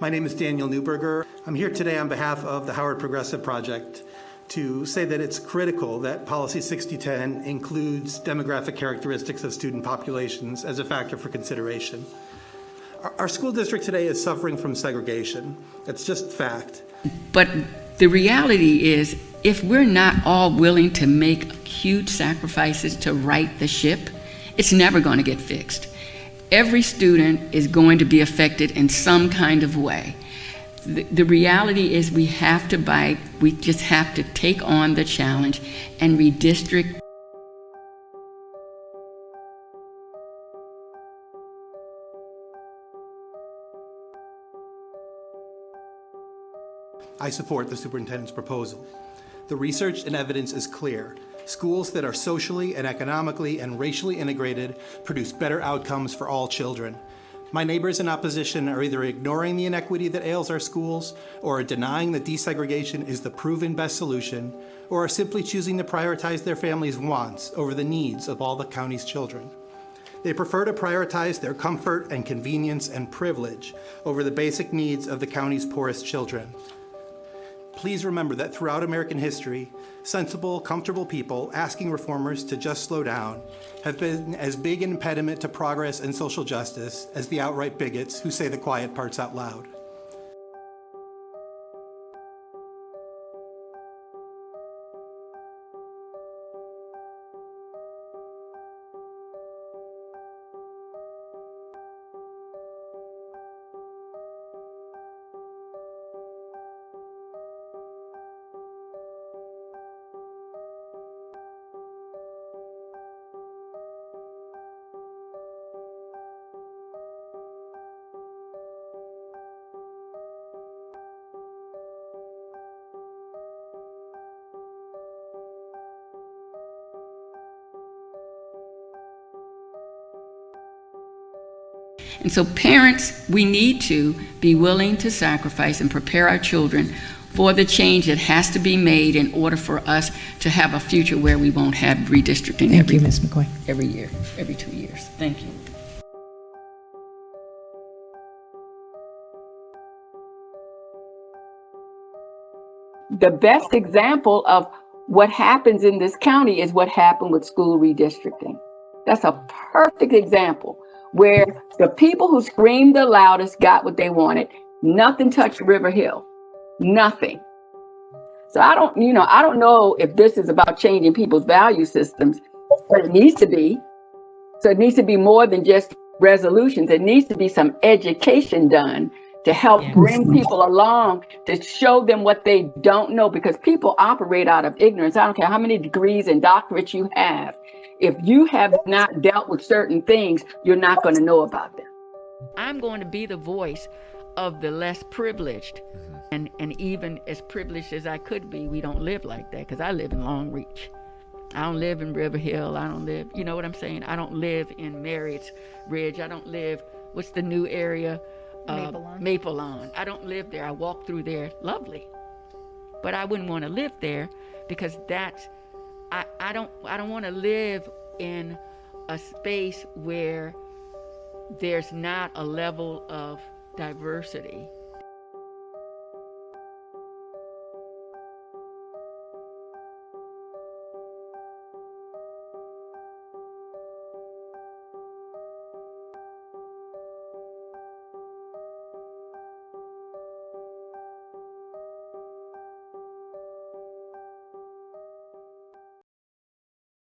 My name is Daniel Newberger. I'm here today on behalf of the Howard Progressive Project to say that it's critical that Policy 6010 includes demographic characteristics of student populations as a factor for consideration. Our school district today is suffering from segregation. It's just fact. But the reality is, if we're not all willing to make huge sacrifices to right the ship, it's never going to get fixed. Every student is going to be affected in some kind of way. The reality is we have to bite, we just have to take on the challenge and redistrict. I support the superintendent's proposal. The research and evidence is clear. Schools that are socially and economically and racially integrated produce better outcomes for all children. My neighbors in opposition are either ignoring the inequity that ails our schools, or are denying that desegregation is the proven best solution, or are simply choosing to prioritize their families' wants over the needs of all the county's children. They prefer to prioritize their comfort and convenience and privilege over the basic needs of the county's poorest children. Please remember that throughout American history, sensible, comfortable people asking reformers to just slow down have been as big an impediment to progress and social justice as the outright bigots who say the quiet parts out loud. And so parents, we need to be willing to sacrifice and prepare our children for the change that has to be made in order for us to have a future where we won't have redistricting Thank you, Ms. McCoy. every year, every 2 years. Thank you. The best example of what happens in this county is what happened with school redistricting. That's a perfect example where the people who screamed the loudest got what they wanted. Nothing touched River Hill, nothing. So I don't know if this is about changing people's value systems, but it needs to be. So it needs to be more than just resolutions. It needs to be some education done to help bring people along, to show them what they don't know, because people operate out of ignorance. I don't care how many degrees and doctorates you have. If you have not dealt with certain things, you're not going to know about them. I'm going to be the voice of the less privileged. And even as privileged as I could be, we don't live like that, because I live in Long Reach. I don't live in River Hill. I don't live, you know what I'm saying? I don't live in Marriott's Ridge. I don't live, what's the new area? Maple Lawn. I don't live there. I walk through there. Lovely. But I wouldn't want to live there, because that's, I don't want to live in a space where there's not a level of diversity